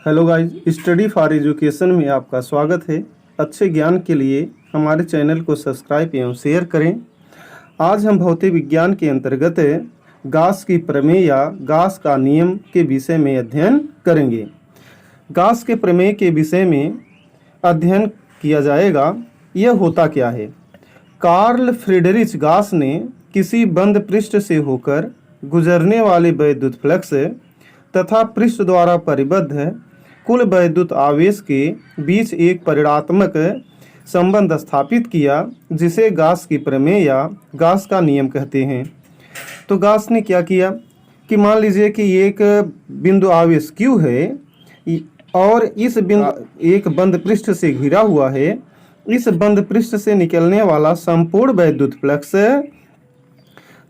Hello guys, study for education में आपका स्वागत है। अच्छे ज्ञान के लिए हमारे चैनल को सब्सक्राइब एवं शेयर करें। आज हम भौतिक विज्ञान के अंतर्गत गॉस की प्रमेय या गॉस का नियम के विषय में अध्ययन करेंगे। गॉस के प्रमेय के विषय में अध्ययन किया जाएगा। यह होता क्या है? कार्ल फ्रीडरिच गॉस ने किसी बंद पृष्ठ से होकर गुजरने वाले वैद्युत फ्लक्स तथा पृष्ठ द्वारा परिबद्ध कुल वैद्युत आवेश के बीच एक परिणात्मक संबंध स्थापित किया, जिसे गॉस की प्रमेय या गॉस का नियम कहते हैं। तो गॉस ने क्या किया कि मान लीजिए कि एक बिंदु आवेश Q है और इस बिंदु एक बंद पृष्ठ से घिरा हुआ है। इस बंद पृष्ठ से निकलने वाला संपूर्ण वैद्युत फ्लक्स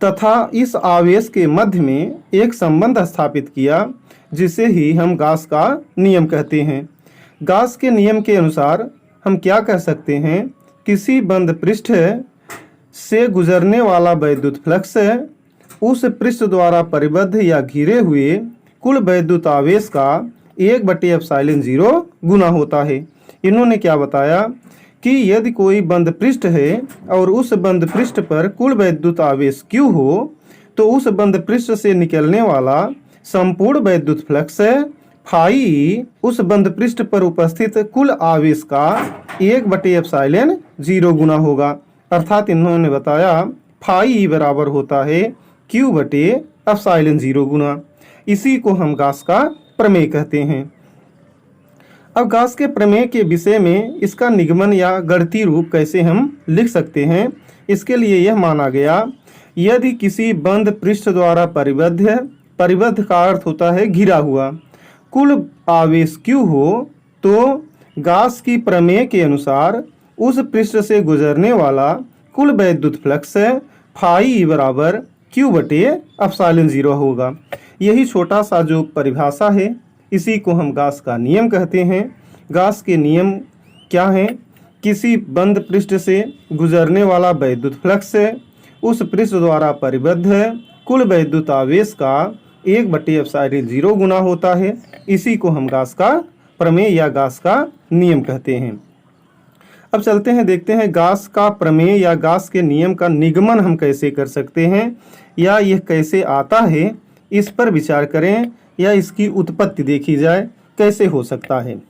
तथा इस आवेश के मध्य में एक संबंध स्थापित किया, जिसे ही हम गॉस का नियम कहते हैं। गॉस के नियम के अनुसार हम क्या कह सकते हैं? किसी बंद पृष्ठ से गुजरने वाला वैद्युत फ्लक्स उस पृष्ठ द्वारा परिबद्ध या घिरे हुए कुल वैद्युत आवेश का 1/ε0 गुना होता है। इन्होंने क्या बताया कि यदि कोई बंद पृष्ठ है और उस बंद पृष्ठ पर कुल वैद्युत आवेश Q हो, तो उस बंद पृष्ठ से निकलने वाला संपूर्ण वैद्युत फ्लक्स फाई उस बंद पृष्ठ पर उपस्थित कुल आवेश का 1/ε0 गुना होगा। अर्थात इन्होंने बताया फाई बराबर होता है Q/ε0 गुना। इसी को हम गॉस का प्रमेय कहते हैं। अब गॉस के प्रमेय के विषय में इसका निगमन या गणितीय रूप कैसे हम लिख सकते हैं? इसके लिए यह माना गया, यदि किसी बंद पृष्ठ द्वारा परिबद्ध का अर्थ होता है घिरा हुआ, कुल आवेश Q हो, तो गॉस की प्रमेय के अनुसार उस पृष्ठ से गुजरने वाला कुल वैद्युत फ्लक्स फाई बराबर Q/ε0 होगा। यही छोटा सा जो परिभाषा है, इसी को हम गॉस का नियम कहते हैं। गॉस के नियम क्या हैं? किसी बंद पृष्ठ से गुजरने वाला वैद्युत फ्लक्स उस पृष्ठ द्वारा परिबद्ध कुल वैद्युत आवेश का 1/ε0 गुना होता है। इसी को हम गॉस का प्रमेय या गॉस का नियम कहते हैं। अब चलते हैं, देखते हैं गॉस का प्रमेय या गॉस के नियम का निगमन हम कैसे कर सकते हैं या यह कैसे आता है, इस पर विचार करें या इसकी उत्पत्ति देखी जाए कैसे हो सकता है।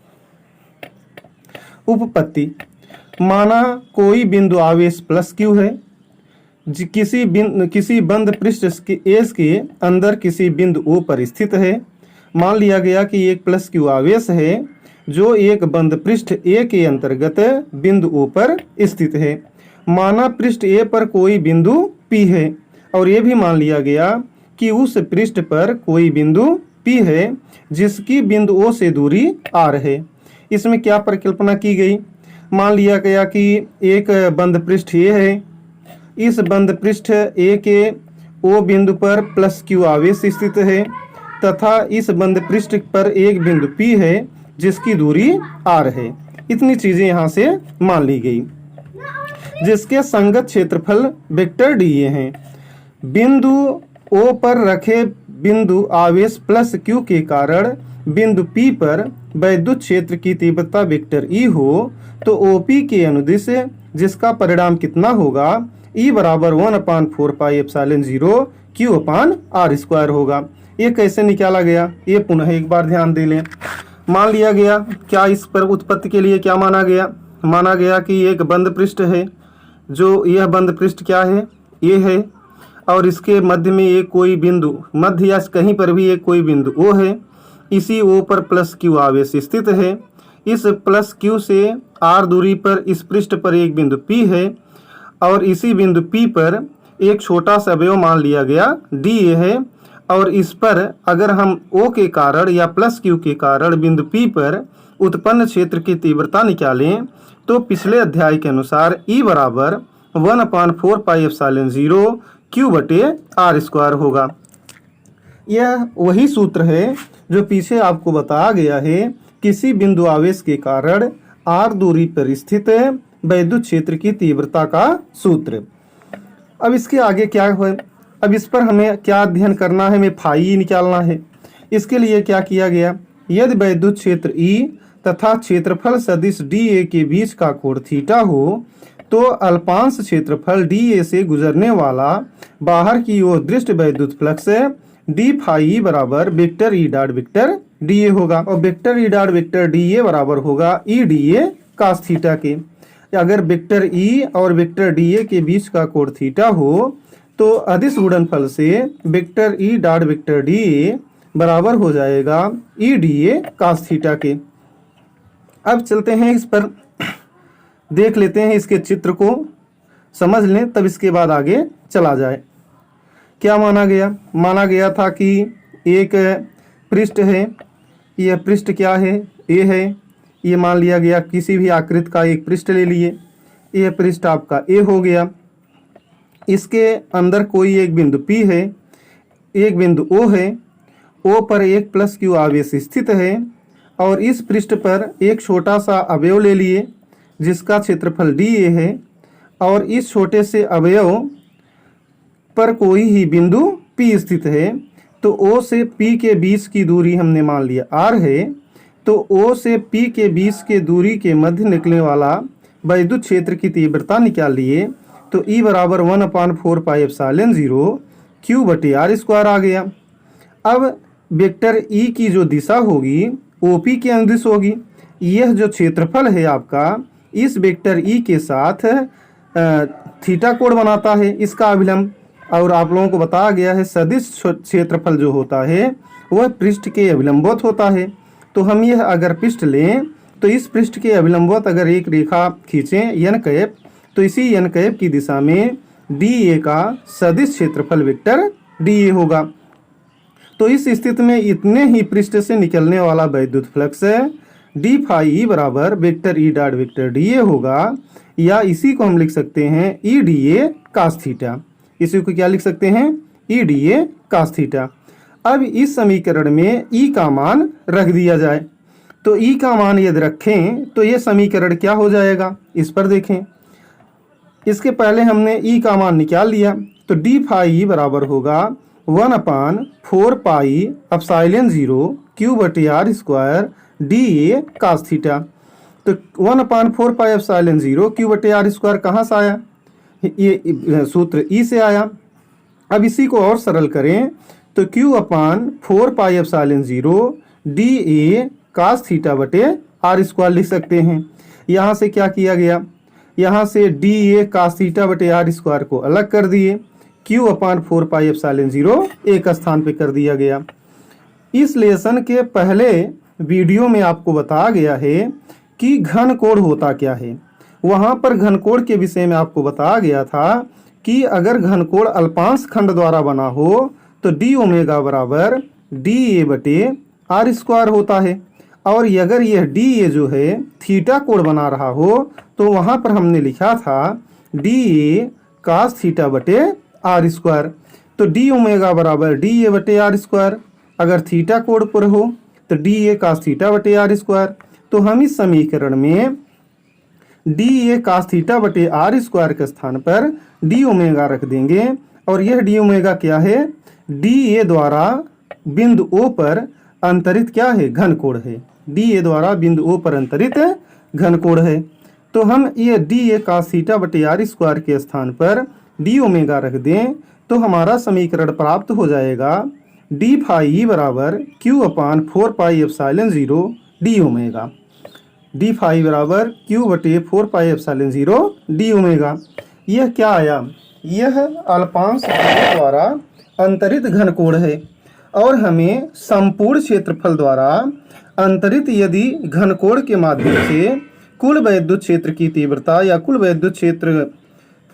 उपपत्ति, माना कोई बिंदु आवेश +Q है, किसी बंद पृष्ठ S के अंदर किसी बिंदु O पर स्थित है। मान लिया गया कि एक +Q आवेश है जो एक बंद पृष्ठ A के अंतर्गत बिंदु O पर स्थित है। माना पृष्ठ A पर कोई बिंदु P है और ये भी मान लिया गया कि उस पृष्ठ पर कोई बिंदु P है जिसकी बिंदु O से दूरी R है। इसमें क्या परिकल्पना की गई? मान लिया गया कि एक बंद पृष्ठ A है। इस बंद पृष्ठ A के O बिंदु पर +Q आवेश स्थित है तथा इस बंद पृष्ठ पर एक बिंदु P है जिसकी दूरी R है। इतनी चीजें यहाँ से मान ली गई, जिसके संगत क्षेत्रफल वेक्टर dA हैं। बिंदु O पर रखे बिंदु आवेश +Q के कारण बिंदु P पर वैद्युत क्षेत्र की तीव्रता वेक्टर E हो, तो OP के अनुदिश जिसका परिणाम कितना होगा? E बराबर 1/4πε0 Q/r² होगा। ये कैसे निकाला गया, ये पुनः एक बार ध्यान दे लें। मान लिया गया, क्या इस पर उत्पत्ति के लिए क्या माना गया? माना गया कि एक बंद पृष्ठ है, जो यह बंद पृष्ठ क्या है? ये है, और इसके मध्य में एक कोई बिंदु, मध्य या कहीं पर भी एक कोई बिंदु O है। इसी O पर +Q आवेश स्थित है। इस +Q से R दूरी पर इस पृष्ठ पर एक बिंदु P है और इसी बिंदु P पर एक छोटा सा अवयव मान लिया गया dA है, और इस पर अगर हम O के कारण या +Q के कारण बिंदु P पर उत्पन्न क्षेत्र की तीव्रता निकालें, तो पिछले अध्याय के अनुसार E बराबर 1/4πε0 Q/r² होगा। यह वही सूत्र है जो पीछे आपको बताया गया है, किसी बिंदु आवेश के कारण R दूरी पर स्थित वैद्युत क्षेत्र की तीव्रता का सूत्र। अब इसके आगे क्या है? अब इस पर हमें क्या अध्ययन करना है? हमें फाई निकालना है। इसके लिए क्या किया गया? यदि वैद्युत क्षेत्र E तथा क्षेत्रफल सदिश DA के बीच का कोण थीटा हो तो अल्पांश क्षेत्रफल DA से गुजरने वाला बाहर की ओर दृष्ट वैद्युत फ्लक्स डी फाई ई बराबर vector E dot vector DA होगा और vector E dot vector DA बराबर होगा ई DA cos थीटा के। अगर वेक्टर E और वेक्टर DA के बीच का कोण थीटा हो तो अदिश गुणनफल से vector E dot vector DA बराबर हो जाएगा ई DA cos थीटा के। अब चलते हैं इस पर देख लेते हैं, इसके चित्र को समझ लें तब इसके बाद आगे चला जाए। क्या माना गया था कि एक पृष्ठ है, यह पृष्ठ क्या है, ए है। ये मान लिया गया किसी भी आकृति का एक पृष्ठ ले लिए, यह पृष्ठ आपका ए हो गया। इसके अंदर कोई एक बिंदु P है, एक बिंदु O है, O पर एक प्लस Q आवेश स्थित है और इस पृष्ठ पर एक छोटा सा अवयव ले लिए जिसका क्षेत्रफल DA है और इस छोटे से अवयव पर कोई ही बिंदु P स्थित है तो O से P के बीच की दूरी हमने मान लिया R है। तो O से P के बीच के दूरी के मध्य निकलने वाला वैद्युत क्षेत्र की तीव्रता निकाल लिए तो E बराबर 1/4 पाई एप्सिलॉन 0 Q बटे R स्क्वायर आ गया। अब वेक्टर E की जो दिशा होगी OP के अनुदिश होगी। यह जो क्षेत्रफल है आपका इस वेक्टर E के साथ थीटा कोण बनाता है, इसका अभिलंब। और आप लोगों को बताया गया है सदिश क्षेत्रफल जो होता है वह पृष्ठ के अभिलंबवत होता है। तो हम यह अगर पृष्ठ लें तो इस पृष्ठ के अभिलंबवत अगर एक रेखा खींचें n कैप तो इसी n कैप की दिशा में DA का सदिश क्षेत्रफल वेक्टर DA होगा। तो इस स्थिति में इतने ही पृष्ठ से निकलने वाला वैद्युत फ्लक्स डी फाई ई बराबर vector E dot vector DA होगा, या इसी को हम लिख सकते हैं ई DA cos थीटा। इसी को क्या लिख सकते हैं, ई DA cos थीटा। अब इस समीकरण में E का मान रख दिया जाए तो E का मान यदि रखें तो ये समीकरण क्या हो जाएगा, इस पर देखें। इसके पहले हमने E का मान निकाल लिया तो डी फाई ई बराबर होगा 1/4 पाई एप्सिलॉन 0 Q बटे R square DA cos theta. तो 1/4 पाई एप्सिलॉन 0 Q बटे R स्क्वायर कहाँ से आया, ये सूत्र E से आया। अब इसी को और सरल करें तो Q/4 pi epsilon 0 DA cos theta बटे R स्क्वायर लिख सकते हैं। यहाँ से क्या किया गया, यहाँ से DA cos थीटा बटे R स्क्वायर को अलग कर दिए, Q/4 पाई एप्सिलॉन 0 एक स्थान पे कर दिया गया। इस लेसन के पहले वीडियो में आपको बताया गया है कि घन कोण होता क्या है। वहाँ पर घन कोण के विषय में आपको बताया गया था कि अगर घन कोण अल्पांश खंड द्वारा बना हो तो डी ओमेगा बराबर DA बटे R स्क्वायर होता है, और अगर यह DA जो है थीटा कोण बना रहा हो तो वहाँ पर हमने लिखा था DA cos थीटा बटे R स्क्वायर। तो डी ओमेगा बराबर DA बटे R स्क्वायर, अगर थीटा कोण पर हो तो DA cos थीटा बटे R स्क्वायर। तो हम इस समीकरण में DA cos थीटा बटे R स्क्वायर के स्थान पर डी ओमेगा रख देंगे, और यह डी ओमेगा क्या है, DA द्वारा बिंदु O पर अंतरित क्या है, घन कोण है। DA द्वारा बिंदु O पर अंतरित घन कोण है। तो हम ये DA cos थीटा बटे R स्क्वायर के स्थान पर डी ओमेगा रख दें तो हमारा समीकरण प्राप्त हो जाएगा डी फाई ई बराबर Q/4 pi epsilon 0 D omega. D phi बराबर Q बटे 4 पाई एप्सिलॉन 0 डी ओमेगा। यह क्या आया, यह अल्पांश द्वारा अंतरित घन कोण है, और हमें संपूर्ण क्षेत्रफल द्वारा अंतरित यदि घन कोण के माध्यम से कुल वैद्युत क्षेत्र की तीव्रता या कुल वैद्युत क्षेत्र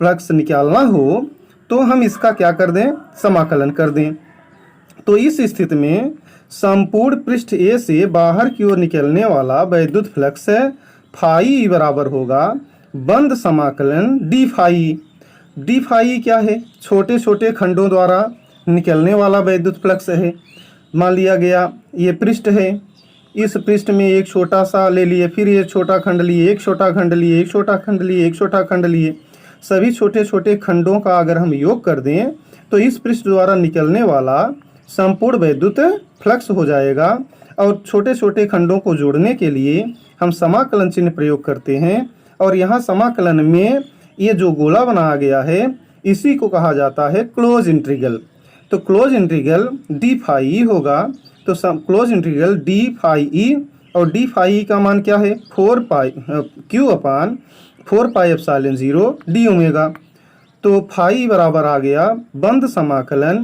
फ्लक्स निकालना हो तो हम इसका क्या कर दें, समाकलन कर दें। तो इस स्थिति में संपूर्ण पृष्ठ A से बाहर की ओर निकलने वाला वैद्युत फ्लक्स फाई बराबर होगा बंद समाकलन डी फाई। डी फाई क्या है, छोटे छोटे खंडों द्वारा निकलने वाला वैद्युत फ्लक्स है। मान लिया गया ये पृष्ठ है, इस पृष्ठ में एक छोटा सा ले लिए, फिर ये छोटा खंड लिए, एक छोटा खंड लिए, एक छोटा खंड लिए, एक छोटा खंड लिए, सभी छोटे छोटे खंडों का अगर हम योग कर दें तो इस पृष्ठ द्वारा निकलने वाला संपूर्ण वैद्युत फ्लक्स हो जाएगा और छोटे छोटे खंडों को जोड़ने के लिए हम समाकलन चिन्ह प्रयोग करते हैं। और यहाँ समाकलन में ये जो गोला बनाया गया है इसी को कहा जाता है क्लोज इंटीग्रल। तो close integral D phi E होगा। तो close integral D phi E, और डी फाई ई का मान क्या है 4 pi Q upon 4 pi epsilon 0 D omega. तो फाई बराबर आ गया बंद समाकलन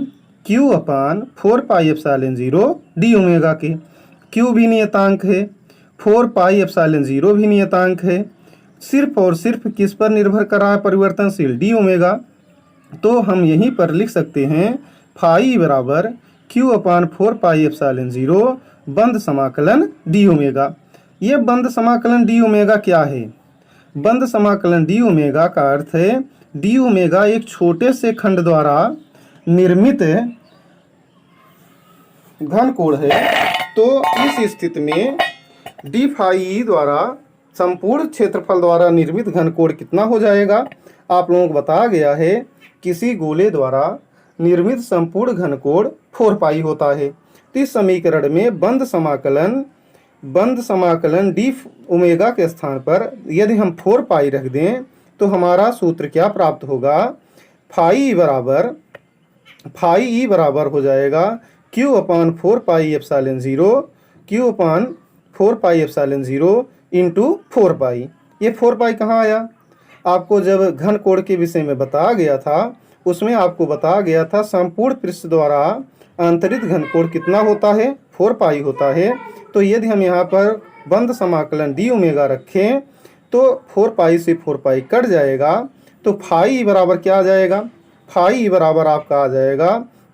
Q upon 4 pi epsilon 0 D omega के। क्यू भी नियतांक है, 4 पाई एप्सिलॉन 0 भी नियतांक है, सिर्फ और सिर्फ किस पर निर्भर कर रहा है परिवर्तनशील डी ओमेगा। तो हम यहीं पर लिख सकते हैं फाई बराबर क्यू अपान 4 पाई एप्सिलॉन 0 बंद समाकलन डी ओमेगा। ये बंद समाकलन डी ओमेगा क्या है? बंद समाकलन डी ओमेगा का अर्थ है डी ओमेगा एक छोटे से खंड द्वारा निर्मित घन कोण है। तो इस स्थिति में डी फाई ई द्वारा संपूर्ण क्षेत्रफल द्वारा निर्मित घन कोण कितना हो जाएगा? आप लोगों को बताया गया है किसी गोले द्वारा निर्मित संपूर्ण घन कोण 4 पाई होता है। तो इस समीकरण में बंद समाकलन डी ओमेगा के स्थान पर यदि हम 4 पाई रख दें तो हमारा सूत्र क्या प्राप्त होगा? फाई ई बराबर हो जाएगा Q upon 4 pi epsilon 0 Q upon 4 pi epsilon 0 into 4 पाई। ये 4 पाई कहाँ आया? आपको जब घन कोण के विषय में बताया गया था उसमें आपको बताया गया था संपूर्ण पृष्ठ द्वारा आंतरिक घन कोण कितना होता है? 4 पाई होता है। तो यदि हम यहाँ पर बंद समाकलन डी ओमेगा रखें तो 4 पाई से 4 पाई कट जाएगा। तो फाई बराबर क्या आ जाएगा? फाई बराबर आपका आ जाएगा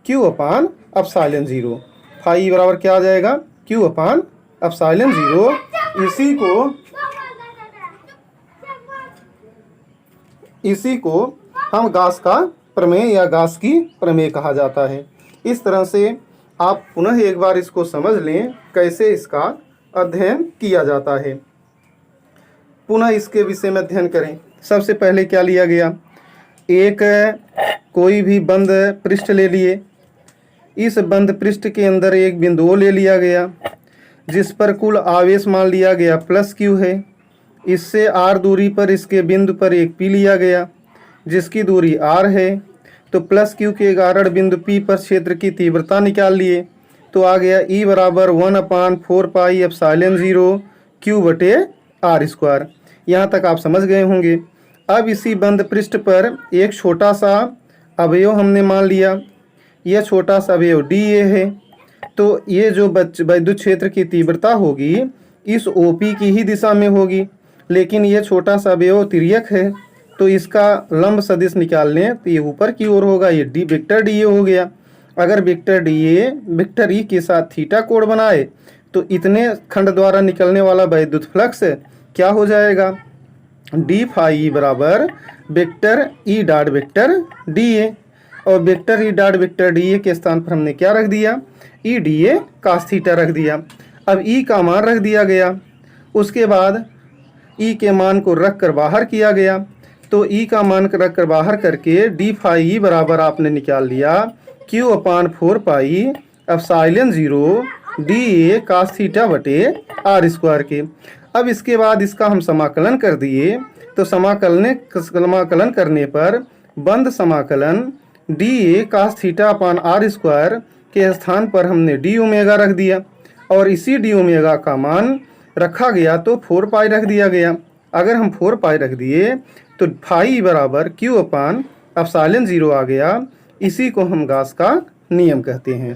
क्यू अपान एप्सिलॉन 0। फाई बराबर क्या आ जाएगा? क्यू अपान एप्सिलॉन 0। इसी को हम गाउस का प्रमेय या गाउस की प्रमेय कहा जाता है। इस तरह से आप पुनः एक बार इसको समझ लें कैसे इसका अध्ययन किया जाता है। पुनः इसके विषय में अध्ययन करें। सबसे पहले क्या लिया गया? एक कोई भी बंद पृष्ठ ले लिए। इस बंद पृष्ठ के अंदर एक बिंदु ले लिया गया जिस पर कुल आवेश मान लिया गया प्लस क्यू है। इससे आर दूरी पर इसके बिंदु पर एक पी लिया गया जिसकी दूरी आर है। तो प्लस क्यू के कारण बिंदु पी पर क्षेत्र की तीव्रता निकाल लिए। तो आ गया ई बराबर 1/4 पाई एप्सिलॉन 0 क्यू बटे आर स्क्वायर। यहाँ तक आप समझ गए होंगे। अब इसी बंद पृष्ठ पर एक छोटा सा अवयव हमने मान लिया। यह छोटा सा अवयव डी ए है। तो ये जो विद्युत क्षेत्र की तीव्रता होगी इस ओपी की ही दिशा में होगी, लेकिन ये छोटा सा अवयव तिर्यक है तो इसका लंब सदिश निकाल लें तो ये ऊपर की ओर होगा। ये डी वेक्टर डी ए हो गया। अगर वेक्टर डी ए वेक्टर ई के साथ थीटा कोण बनाए तो इतने खंड द्वारा निकलने वाला विद्युत फ्लक्स क्या हो जाएगा? डी फाई बराबर vector E dot vector D A. और vector E dot vector D A के स्थान पर हमने क्या रख दिया? E D A cos theta रख दिया। अब ई का मान रख दिया गया। उसके बाद ई के मान को रख कर बाहर किया गया। तो ई का मान रख कर बाहर करके डी फाई बराबर आपने निकाल लिया Q upon 4 pi epsilon 0 D A cos theta बटे आर स्क्वायर के। अब इसके बाद इसका हम समाकलन कर दिए। तो समाकलन करने पर बंद समाकलन D A cos theta upon R square के स्थान पर हमने डी ओमेगा रख दिया और इसी डी ओमेगा का मान रखा गया तो 4 पाई रख दिया गया। अगर हम 4 पाई रख दिए तो फाई बराबर क्यू अपान एप्सिलॉन 0 आ गया। इसी को हम गाउस का नियम कहते हैं।